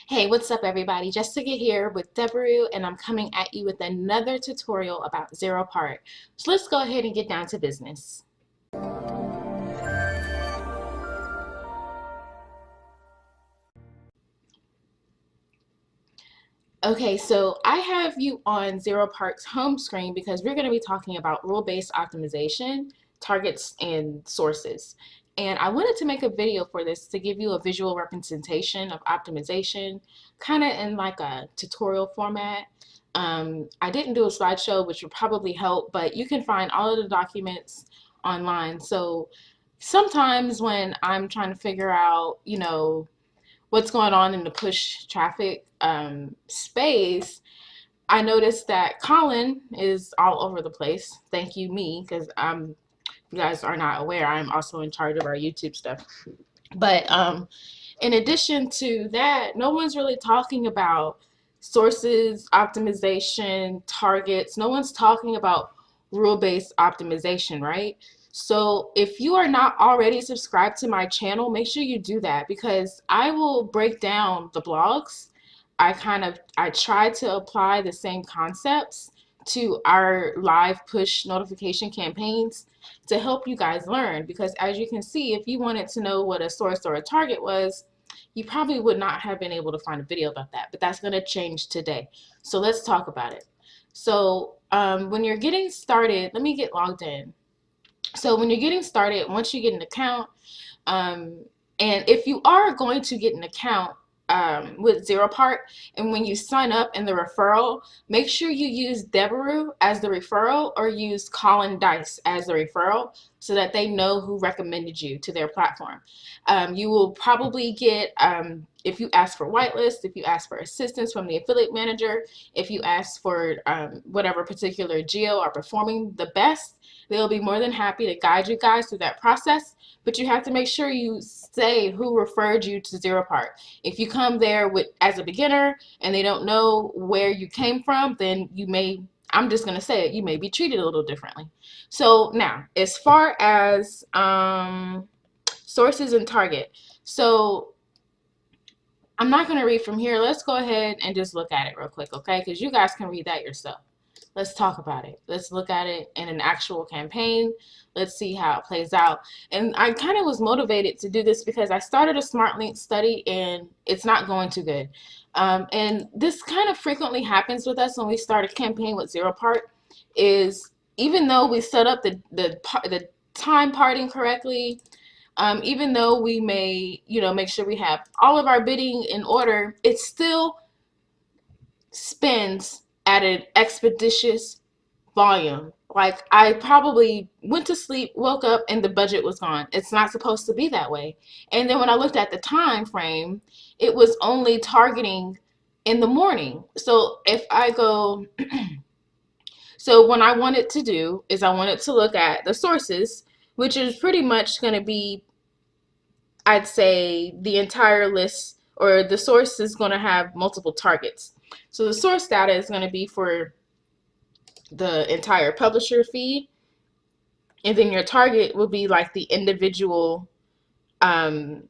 Hey, what's up everybody? Jessica here with Deborah, and I'm coming at you with another tutorial about zero part. So let's go ahead and get down to business. Okay, so I have you on Zero Part's home screen because we're going to be talking about rule-based optimization, targets, and sources. And I wanted to make a video for this to give you a visual representation of optimization, kind of in like a tutorial format. I didn't do a slideshow, which would probably help, but you can find all of the documents online. So sometimes when I'm trying to figure out, what's going on in the push traffic space, I noticed that Colin is all over the place. Thank you, me, because you guys are not aware, I'm also in charge of our YouTube stuff. But in addition to that, no one's really talking about sources, optimization, targets. No one's talking about rule-based optimization, right? So if you are not already subscribed to my channel, make sure you do that because I will break down the blogs. I try to apply the same concepts to our live push notification campaigns to help you guys learn, because as you can see, if you wanted to know what a source or a target was, you probably would not have been able to find a video about that, but that's going to change today. So let's talk about it. So when you're getting started, let me get logged in. So when you're getting started, once you get an account, and if you are going to get an account with ZeroPart, and when you sign up in the referral, make sure you use Deborah as the referral or use Colin Dice as the referral so that they know who recommended you to their platform. You will probably get, if you ask for whitelist, if you ask for assistance from the affiliate manager, if you ask for whatever particular geo are performing the best, they'll be more than happy to guide you guys through that process. But you have to make sure you say who referred you to ZeroPart. If you come there as a beginner and they don't know where you came from, then you may, I'm just going to say it, you may be treated a little differently. So now, as far as sources and target. So I'm not going to read from here. Let's go ahead and just look at it real quick, okay? Because you guys can read that yourself. Let's talk about it. Let's look at it in an actual campaign. Let's see how it plays out. And I kind of was motivated to do this because I started a Smart Link study and it's not going too good. And this kind of frequently happens with us when we start a campaign with ZeroPart, is even though we set up the time parting correctly, even though we may, make sure we have all of our bidding in order, it still spends at an expeditious volume. Like, I probably went to sleep, woke up, and the budget was gone. It's not supposed to be that way. And then when I looked at the time frame, it was only targeting in the morning. So if I go, so what I wanted to do is I wanted to look at the sources, which is pretty much going to be, I'd say, the entire list, or the source is going to have multiple targets. So the source data is going to be for the entire publisher feed, and then your target will be like the individual single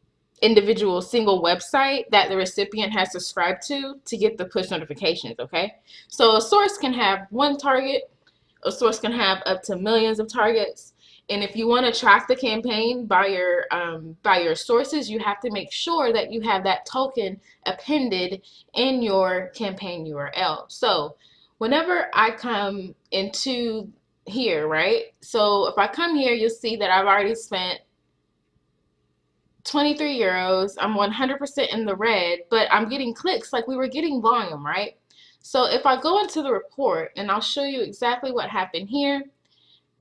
website that the recipient has subscribed to get the push notifications. Okay, so a source can have one target, a source can have up to millions of targets. And if you want to track the campaign by your sources, you have to make sure that you have that token appended in your campaign URL. So whenever I come into here, right? So if I come here, you'll see that I've already spent 23 euros. I'm 100% in the red, but I'm getting clicks like we were getting volume, right? So if I go into the report, and I'll show you exactly what happened here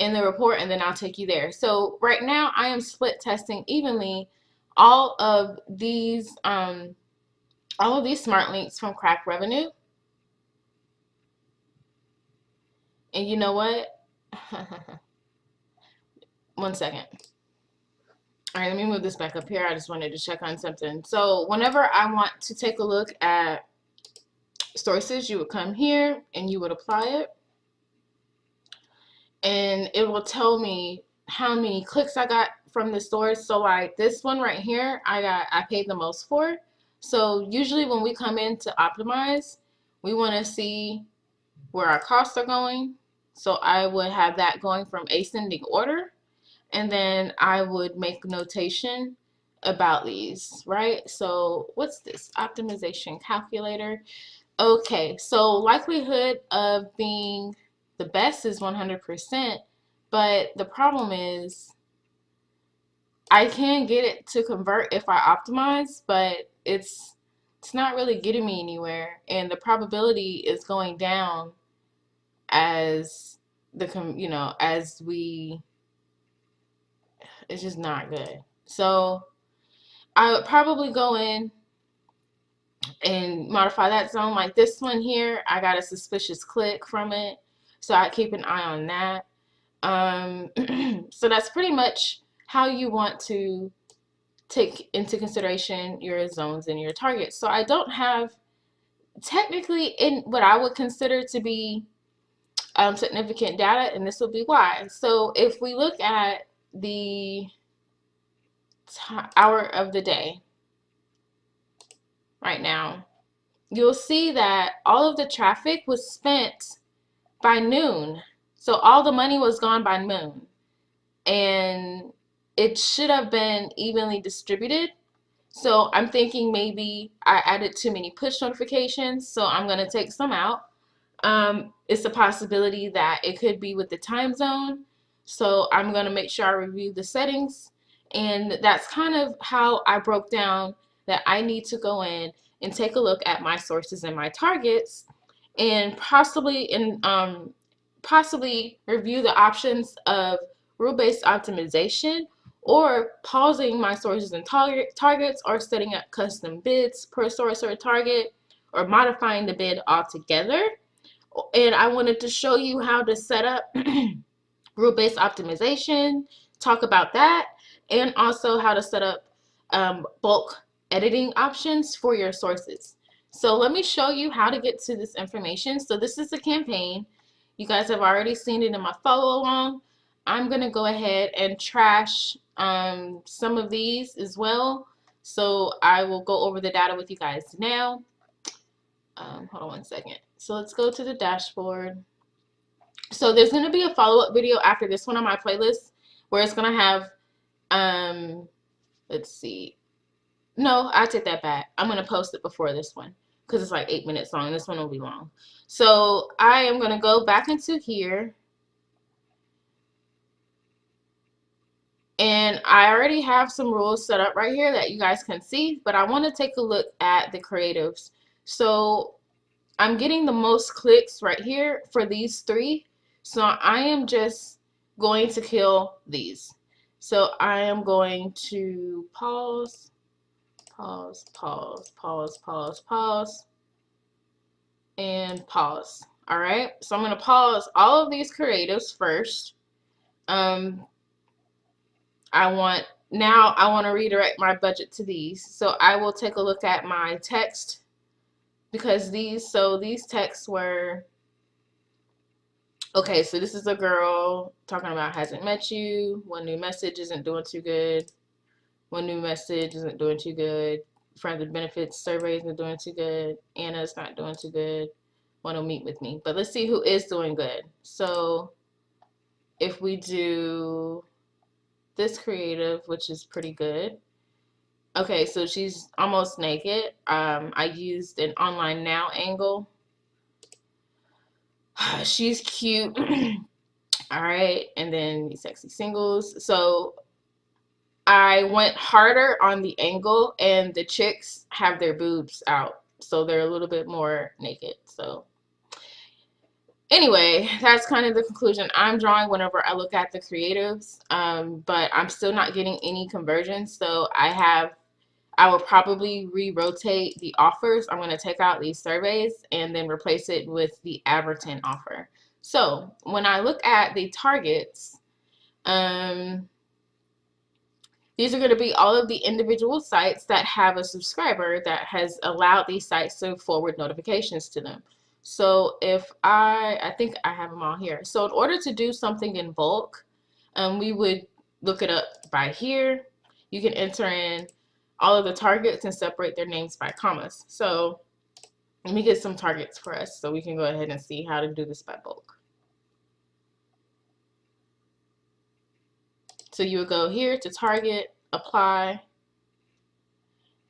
in the report, and then I'll take you there. So right now I am split testing evenly all of these smart links from Crack Revenue. And you know what? One second. All right, let me move this back up here. I just wanted to check on something. So whenever I want to take a look at sources, you would come here and you would apply it. And it will tell me how many clicks I got from the source. So like this one right here, I paid the most for. So usually when we come in to optimize, we want to see where our costs are going. So I would have that going from ascending order, and then I would make notation about these, right? So what's this? Optimization calculator. Okay, so likelihood of being the best is 100%, but the problem is I can get it to convert if I optimize, but it's not really getting me anywhere, and the probability is going down as as we, it's just not good. So I would probably go in and modify that zone. Like this one here, I got a suspicious click from it, so I keep an eye on that. So that's pretty much how you want to take into consideration your zones and your targets. So I don't have technically in what I would consider to be significant data, and this will be why. So if we look at the hour of the day right now, you'll see that all of the traffic was spent by noon. So all the money was gone by noon. And it should have been evenly distributed. So I'm thinking maybe I added too many push notifications, so I'm going to take some out. It's a possibility that it could be with the time zone. So I'm going to make sure I review the settings. And that's kind of how I broke down that I need to go in and take a look at my sources and my targets, and possibly review the options of rule-based optimization, or pausing my sources and targets, or setting up custom bids per source or target, or modifying the bid altogether. And I wanted to show you how to set up rule-based optimization, talk about that, and also how to set up bulk editing options for your sources. So let me show you how to get to this information. So this is the campaign. You guys have already seen it in my follow along. I'm going to go ahead and trash some of these as well. So I will go over the data with you guys now. Hold on one second. So let's go to the dashboard. So there's going to be a follow-up video after this one on my playlist where it's going to have, let's see. No, I take that back. I'm going to post it before this one because it's like 8 minutes long. This one will be long. So I am going to go back into here. And I already have some rules set up right here that you guys can see, but I want to take a look at the creatives. So I'm getting the most clicks right here for these three. So I am just going to kill these. So I am going to pause, and pause. All right. So I'm going to pause all of these creatives first. I want to redirect my budget to these. So I will take a look at my text, because these texts were, okay, so this is a girl talking about hasn't met you. One new message isn't doing too good. One new message isn't doing too good. Friends with benefits survey isn't doing too good. Anna's not doing too good. Want to meet with me. But let's see who is doing good. So if we do this creative, which is pretty good. Okay, so she's almost naked. I used an online now angle. She's cute. All right, and then these sexy singles. So I went harder on the angle, and the chicks have their boobs out, so they're a little bit more naked. So anyway, that's kind of the conclusion I'm drawing whenever I look at the creatives, but I'm still not getting any conversions. So I will probably re-rotate the offers. I'm going to take out these surveys and then replace it with the Averton offer. So when I look at the targets, these are going to be all of the individual sites that have a subscriber that has allowed these sites to forward notifications to them. So if I think I have them all here. So in order to do something in bulk, we would look it up by here. You can enter in all of the targets and separate their names by commas. So let me get some targets for us so we can go ahead and see how to do this by bulk. So you would go here to target, apply,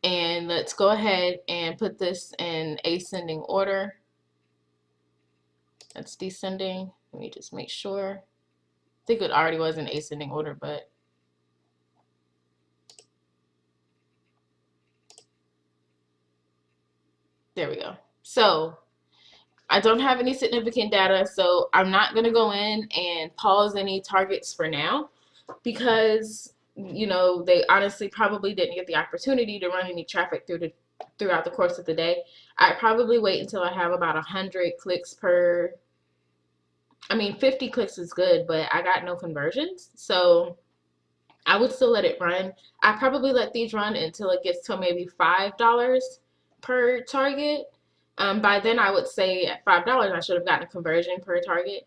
and let's go ahead and put this in ascending order. That's descending. Let me just make sure. I think it already was in ascending order, but there we go. So I don't have any significant data, so I'm not going to go in and pause any targets for now because, you know, they honestly probably didn't get the opportunity to run any traffic throughout the course of the day. I'd probably wait until I have about 100 clicks per, I mean, 50 clicks is good, but I got no conversions. So I would still let it run. I probably let these run until it gets to maybe $5 per target. By then, I would say at $5, I should have gotten a conversion per target.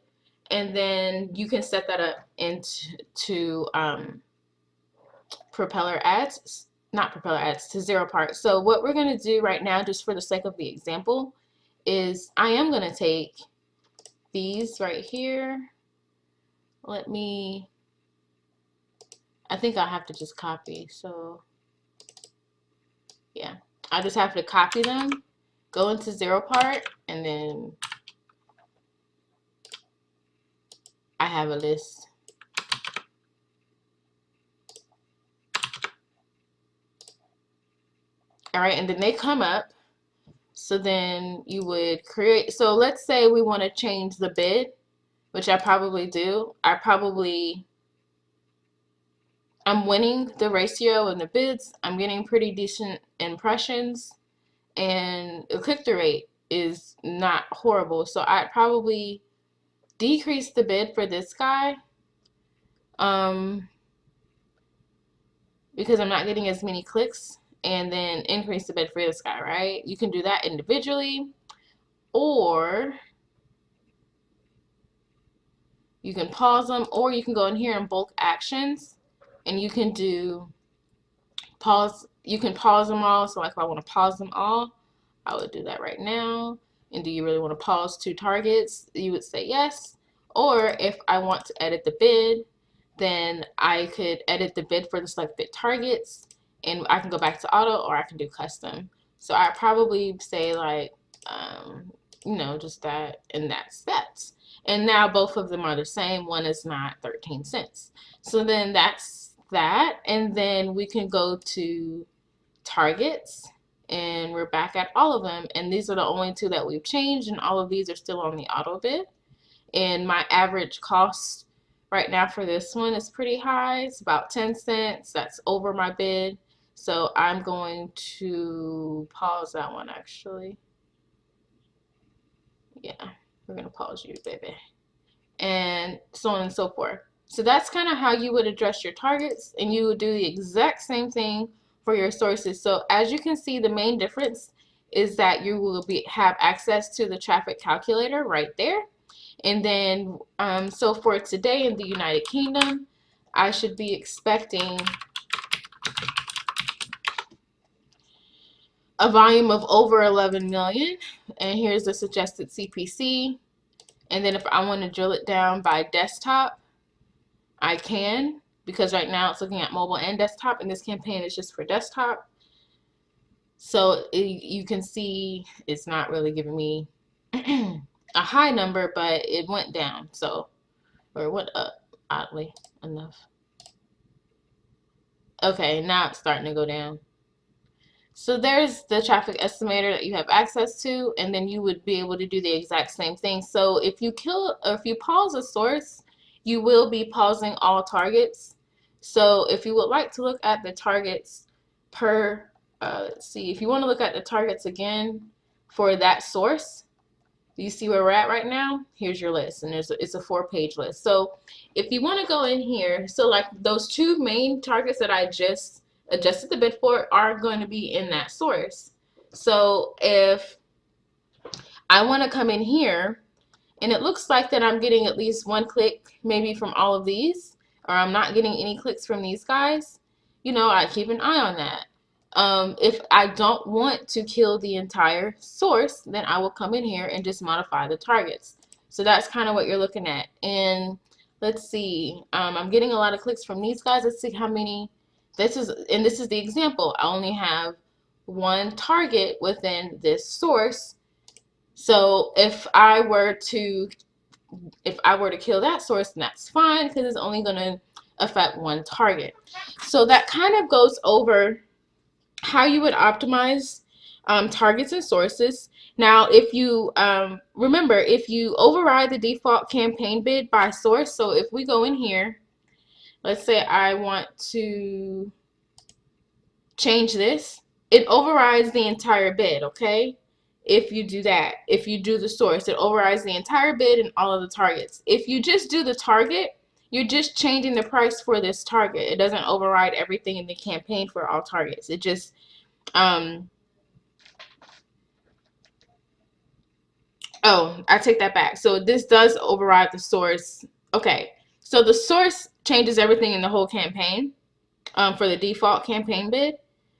And then you can set that up into propeller ads, not propeller ads, to zero parts. So what we're going to do right now, just for the sake of the example, is I am going to take these right here. Let me, I think I'll have to just copy. So yeah, I just have to copy them, go into zero part, and then I have a list. All right, and then they come up. So then you would create, so let's say we want to change the bid, which I probably do. I'm winning the ratio in the bids. I'm getting pretty decent impressions, and the click-through rate is not horrible. So I'd probably decrease the bid for this guy because I'm not getting as many clicks, and then increase the bid for this guy, right? You can do that individually, or you can pause them, or you can go in here in bulk actions and you can do pause. You can pause them all. So like if I want to pause them all, I would do that right now. And do you really want to pause 2 targets? You would say yes. Or if I want to edit the bid, then I could edit the bid for the select bid targets, and I can go back to auto, or I can do custom. So I probably say like, you know, just that, and that's that. And now both of them are the same. One is not 13 cents. So then that's that. And then we can go to targets, and we're back at all of them. And these are the only 2 that we've changed, and all of these are still on the auto bid. And my average cost right now for this one is pretty high. It's about 10 cents. That's over my bid. So I'm going to pause that one actually. Yeah, we're going to pause you, baby. And so on and so forth. So that's kind of how you would address your targets, and you would do the exact same thing for your sources. So as you can see, the main difference is that you will have access to the traffic calculator right there. And then, so for today in the United Kingdom, I should be expecting a volume of over 11 million. And here's the suggested CPC. And then if I want to drill it down by desktop, I can, because right now it's looking at mobile and desktop, and this campaign is just for desktop. So you can see it's not really giving me a high number, but it went down, so, or it went up, oddly enough. Okay, now it's starting to go down. So there's the traffic estimator that you have access to, and then you would be able to do the exact same thing. So if you pause a source, you will be pausing all targets. So if you would like to look at the targets per, let's see, if you want to look at the targets again for that source, you see where we're at right now? Here's your list, and it's a 4-page list. So if you want to go in here, so like those 2 main targets that I just adjusted the bid for are going to be in that source. So if I want to come in here, and it looks like that I'm getting at least 1 click maybe from all of these, or I'm not getting any clicks from these guys, you know, I keep an eye on that. If I don't want to kill the entire source, then I will come in here and just modify the targets. So that's kind of what you're looking at. And let's see, I'm getting a lot of clicks from these guys. Let's see how many. This is the example. I only have one target within this source. So if I were to kill that source, then that's fine because it's only going to affect one target. So that kind of goes over how you would optimize targets and sources. Now, if you remember, if you override the default campaign bid by source, so if we go in here, let's say I want to change this, it overrides the entire bid, okay? If you do that, if you do the source, it overrides the entire bid and all of the targets. If you just do the target, you're just changing the price for this target. It doesn't override everything in the campaign for all targets. It just oh, I take that back. So this does override the source. Okay, so the source changes everything in the whole campaign for the default campaign bid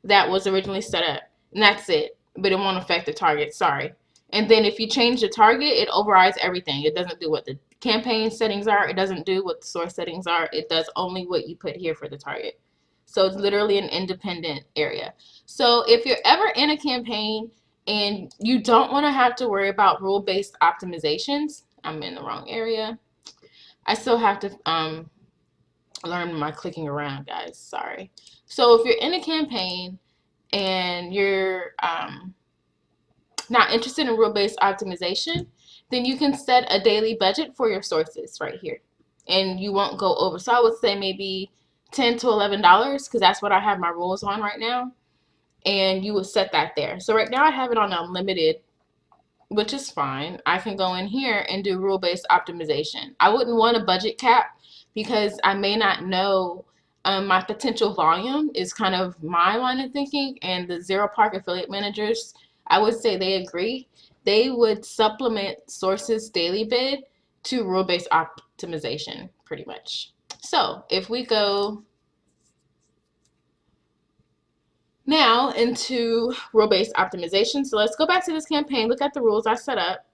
that was originally set up. And that's it. But it won't affect the target. Sorry. And then if you change the target, it overrides everything. It doesn't do what the campaign settings are. It doesn't do what the source settings are. It does only what you put here for the target. So it's literally an independent area. So if you're ever in a campaign and you don't want to have to worry about rule-based optimizations, I'm in the wrong area. I still have to learn my clicking around, guys. Sorry. So if you're in a campaign and you're not interested in rule-based optimization, then you can set a daily budget for your sources right here, and you won't go over. So I would say maybe $10 to $11 because that's what I have my rules on right now, and you would set that there. So right now I have it on unlimited, which is fine. I can go in here and do rule-based optimization. I wouldn't want a budget cap because I may not know my potential volume is kind of my line of thinking, and the Zero Park affiliate managers, I would say they agree. They would supplement sources daily bid to rule-based optimization pretty much. So if we go now into rule-based optimization, so let's go back to this campaign, look at the rules I set up.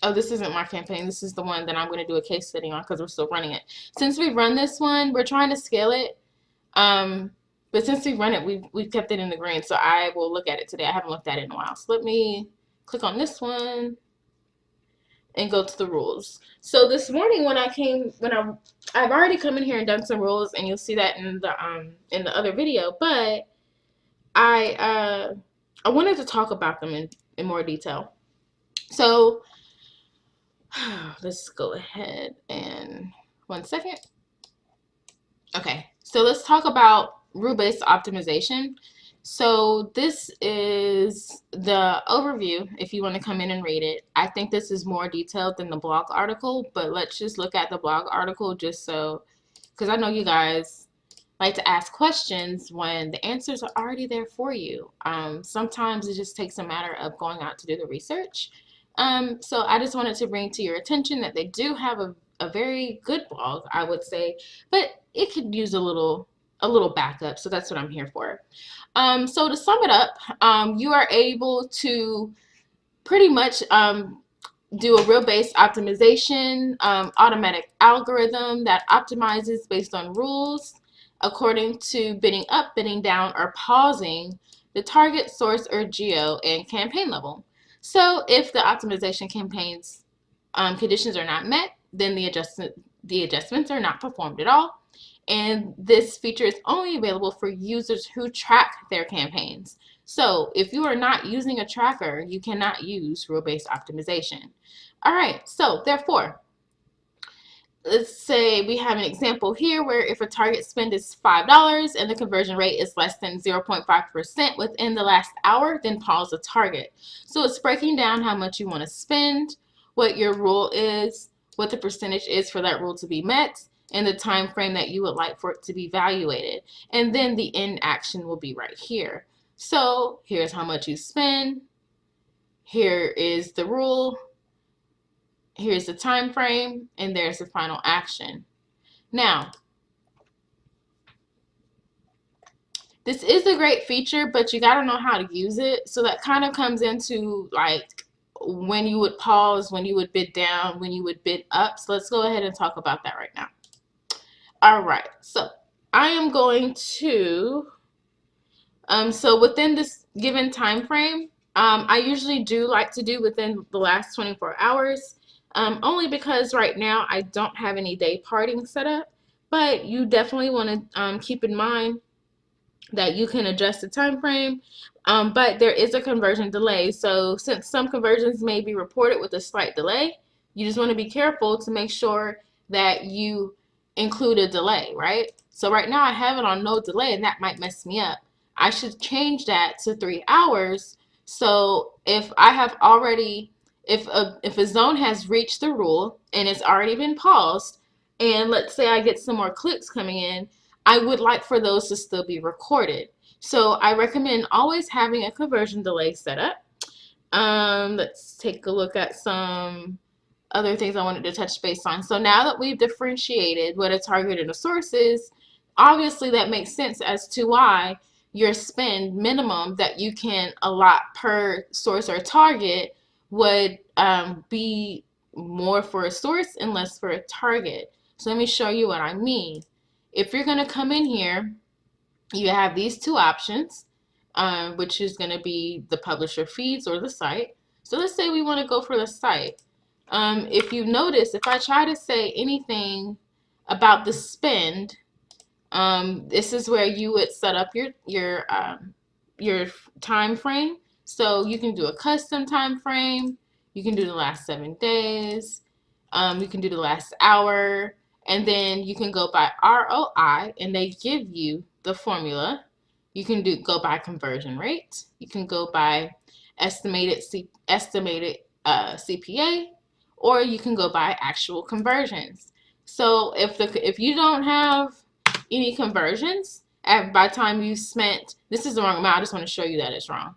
Oh, this isn't my campaign. This is the one that I'm going to do a case study on because we're still running it. Since we've run this one, we're trying to scale it. But since we've run it, we've kept it in the green. So I will look at it today. I haven't looked at it in a while. So let me click on this one and go to the rules. So this morning when I've already come in here and done some rules, and you'll see that in the other video. But I wanted to talk about them in more detail. So let's go ahead and 1 second. Okay, so let's talk about rule-based optimization. So this is the overview if you want to come in and read it. I think this is more detailed than the blog article, but let's just look at the blog article just so, because I know you guys like to ask questions when the answers are already there for you. Sometimes it just takes a matter of going out to do the research. So I just wanted to bring to your attention that they do have a very good blog, I would say, but it could use a little backup. So that's what I'm here for. So to sum it up, you are able to pretty much do a rule-based optimization, automatic algorithm that optimizes based on rules according to bidding up, bidding down, or pausing the target, source, or geo and campaign level. So if the optimization campaigns conditions are not met, then the adjustments are not performed at all. And this feature is only available for users who track their campaigns. So if you are not using a tracker, you cannot use rule-based optimization. All right, so therefore, let's say we have an example here where if a target spend is $5 and the conversion rate is less than 0.5% within the last hour, then pause the target. So it's breaking down how much you want to spend, what your rule is, what the percentage is for that rule to be met, and the time frame that you would like for it to be evaluated. And then the end action will be right here. So here's how much you spend. Here is the rule. Here's the time frame, and there's the final action. Now, This is a great feature, but you got to know how to use it. So that kind of comes into like when you would pause, when you would bid down, when you would bid up. So let's go ahead and talk about that right now. All right, so I am going to, so within this given time frame, I usually do like to do within the last 24 hours, only because right now I don't have any day parting set up, but you definitely want to keep in mind that you can adjust the time frame, but there is a conversion delay. So since some conversions may be reported with a slight delay, you just want to be careful to make sure that you include a delay, right? So right now I have it on no delay, and that might mess me up. I should change that to 3 hours. So if I have already, if a zone has reached the rule and it's already been paused, and let's say I get some more clicks coming in, I would like for those to still be recorded. So I recommend always having a conversion delay set up. Let's take a look at some other things I wanted to touch base on. So now that we've differentiated what a target and a source is, obviously that makes sense as to why your spend minimum that you can allot per source or target would be more for a source and less for a target. So let me show you what I mean. If you're going to come in here, you have these two options, which is going to be the publisher feeds or the site. So let's say we want to go for the site. If you notice, if I try to say anything about the spend, this is where you would set up your time frame. So you can do a custom time frame. You can do the last 7 days. You can do the last hour, and then you can go by ROI, and they give you the formula. You can go by conversion rate. You can go by estimated CPA, or you can go by actual conversions. So if you don't have any conversions by the time you spent, this is the wrong amount. I just want to show you that it's wrong.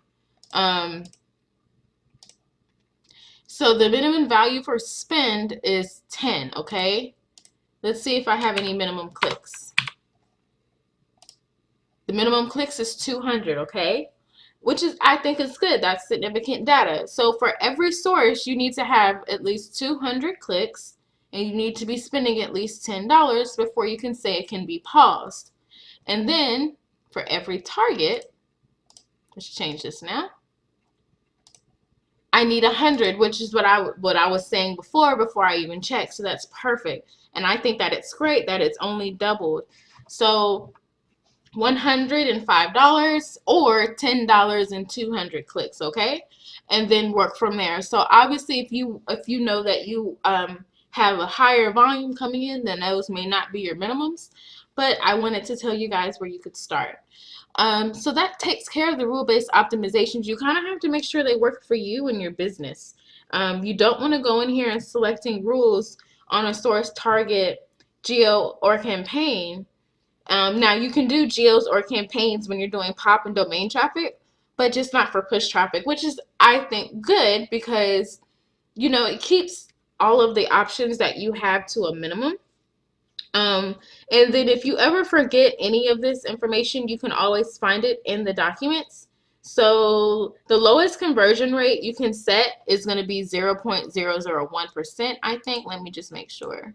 So the minimum value for spend is 10, okay? Let's see if I have any minimum clicks. The minimum clicks is 200, okay? Which is, I think is good. That's significant data. So for every source, you need to have at least 200 clicks, and you need to be spending at least $10 before you can say it can be paused. And then for every target, let's change this now. I need 100, which is what I was saying before I even checked. So that's perfect. And I think that it's great that it's only doubled. So $105 or $10 and 200 clicks, okay? And then work from there. So obviously if you know that you have a higher volume coming in, then those may not be your minimums. But I wanted to tell you guys where you could start. So that takes care of the rule-based optimizations. You kind of have to make sure they work for you and your business. You don't want to go in here and selecting rules on a source, target, geo, or campaign. Now you can do geos or campaigns when you're doing pop and domain traffic, but just not for push traffic, which is, I think, good because, you know, it keeps all of the options that you have to a minimum. And then if you ever forget any of this information, you can always find it in the documents. So the lowest conversion rate you can set is going to be 0.001%, I think. Let me just make sure.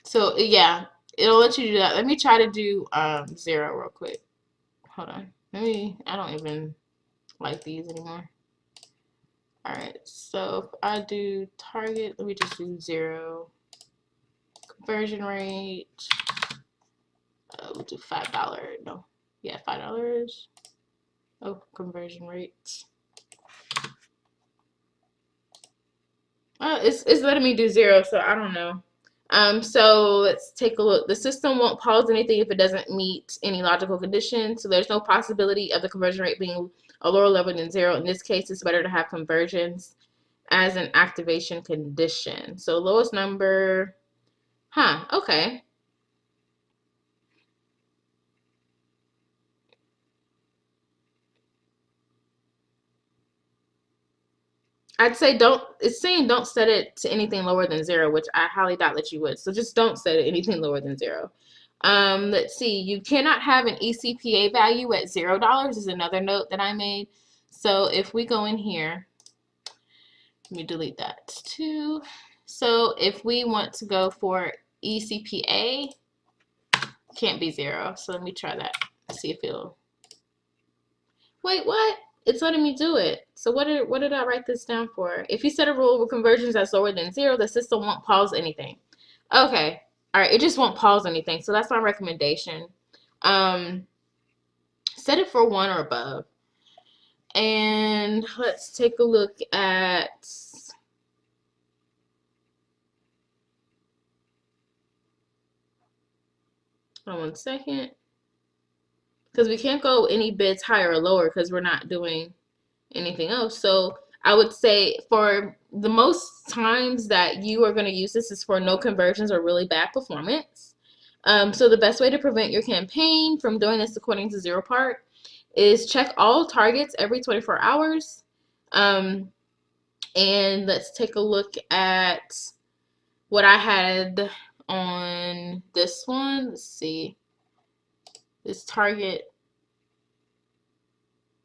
So yeah, it'll let you do that. Let me try to do 0 real quick. Hold on. I don't even like these anymore. All right, so if I do target, let me just do 0. Conversion rate, we'll do $5. No, yeah, $5. Oh, conversion rate. It's letting me do 0, so I don't know. So let's take a look. The system won't pause anything if it doesn't meet any logical condition. So there's no possibility of the conversion rate being a lower level than 0. In this case, it's better to have conversions as an activation condition. So lowest number, okay. I'd say don't, it's saying don't set it to anything lower than 0, which I highly doubt that you would. So just don't set it anything lower than 0. Let's see, you cannot have an ECPA value at $0 is another note that I made. So if we go in here, let me delete that too. So if we want to go for ECPA, can't be 0. So let me try that. See if it'll, wait, what? It's letting me do it. So what did I write this down for? If you set a rule with conversions that's lower than 0, the system won't pause anything. Okay. All right. It just won't pause anything. So that's my recommendation. Set it for 1 or above. And let's take a look at, hold on 1 second. Because we can't go any bids higher or lower because we're not doing anything else. So I would say for the most times that you are going to use this is for no conversions or really bad performance. So the best way to prevent your campaign from doing this according to ZeroPart is check all targets every 24 hours. And let's take a look at what I had on this one. Let's see. This target,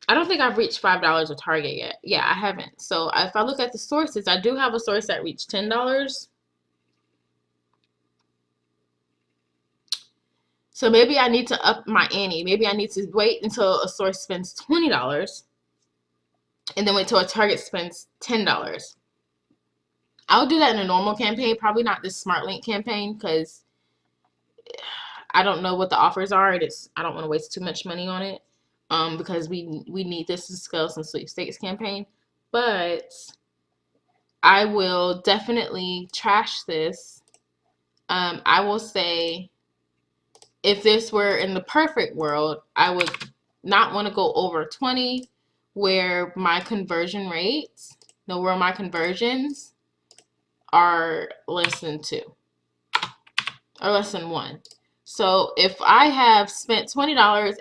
I don't think I've reached $5 a target yet. Yeah, I haven't. So if I look at the sources, I do have a source that reached $10. So maybe I need to up my ante. Maybe I need to wait until a source spends $20 and then wait till a target spends $10. I'll do that in a normal campaign, probably not this Smart Link campaign because I don't know what the offers are. I don't want to waste too much money on it because we need this to scale some sweepstakes campaign. But I will definitely trash this. I will say if this were in the perfect world, I would not want to go over 20 where my conversion rates, where my conversions are less than 2 or less than 1. So if I have spent $20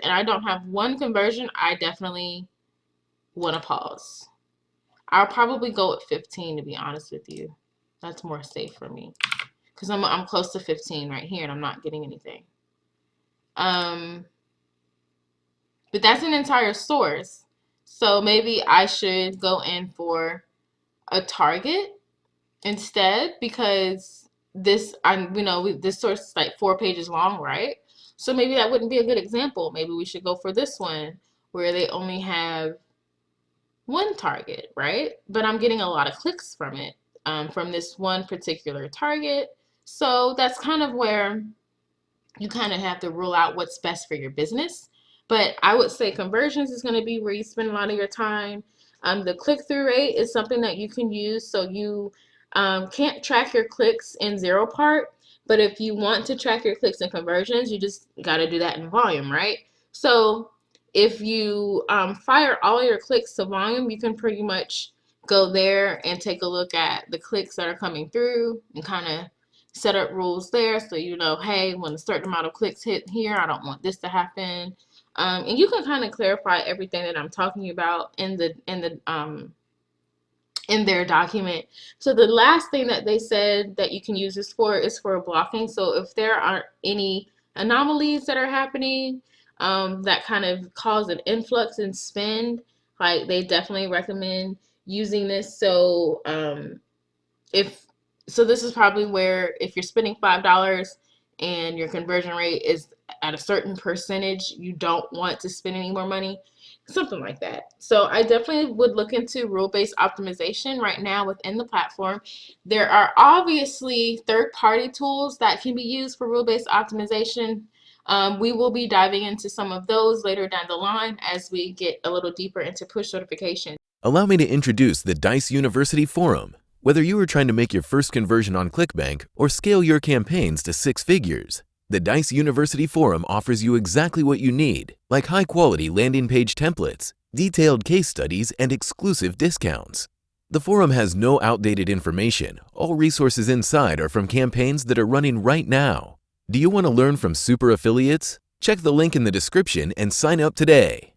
and I don't have 1 conversion, I definitely want to pause. I'll probably go at 15 to be honest with you. That's more safe for me because I'm close to 15 right here and I'm not getting anything. But that's an entire source. So maybe I should go in for a target instead because this, this source is like 4 pages long, right? So maybe that wouldn't be a good example. Maybe we should go for this one where they only have 1 target, right? But I'm getting a lot of clicks from it, from this one particular target. So that's kind of where you kind of have to rule out what's best for your business. But I would say conversions is going to be where you spend a lot of your time. The click-through rate is something that you can use. So you can't track your clicks in ZeroPart, but if you want to track your clicks and conversions, you just got to do that in volume, right? So if you fire all your clicks to volume, you can pretty much go there and take a look at the clicks that are coming through and kind of set up rules there so you know, hey, when a certain amount of clicks hit here, I don't want this to happen. And you can kind of clarify everything that I'm talking about in their document. So the last thing that they said that you can use this for is for blocking. So if there are any anomalies that are happening that kind of cause an influx in spend, like they definitely recommend using this. So this is probably where if you're spending $5 and your conversion rate is at a certain percentage, you don't want to spend any more money, something like that. So I definitely would look into rule-based optimization right now within the platform. There are obviously third-party tools that can be used for rule-based optimization. We will be diving into some of those later down the line as we get a little deeper into push notifications. Allow me to introduce the Dice University Forum. Whether you are trying to make your first conversion on ClickBank or scale your campaigns to 6 figures, the Dice University Forum offers you exactly what you need, like high-quality landing page templates, detailed case studies, and exclusive discounts. The forum has no outdated information. All resources inside are from campaigns that are running right now. Do you want to learn from super affiliates? Check the link in the description and sign up today.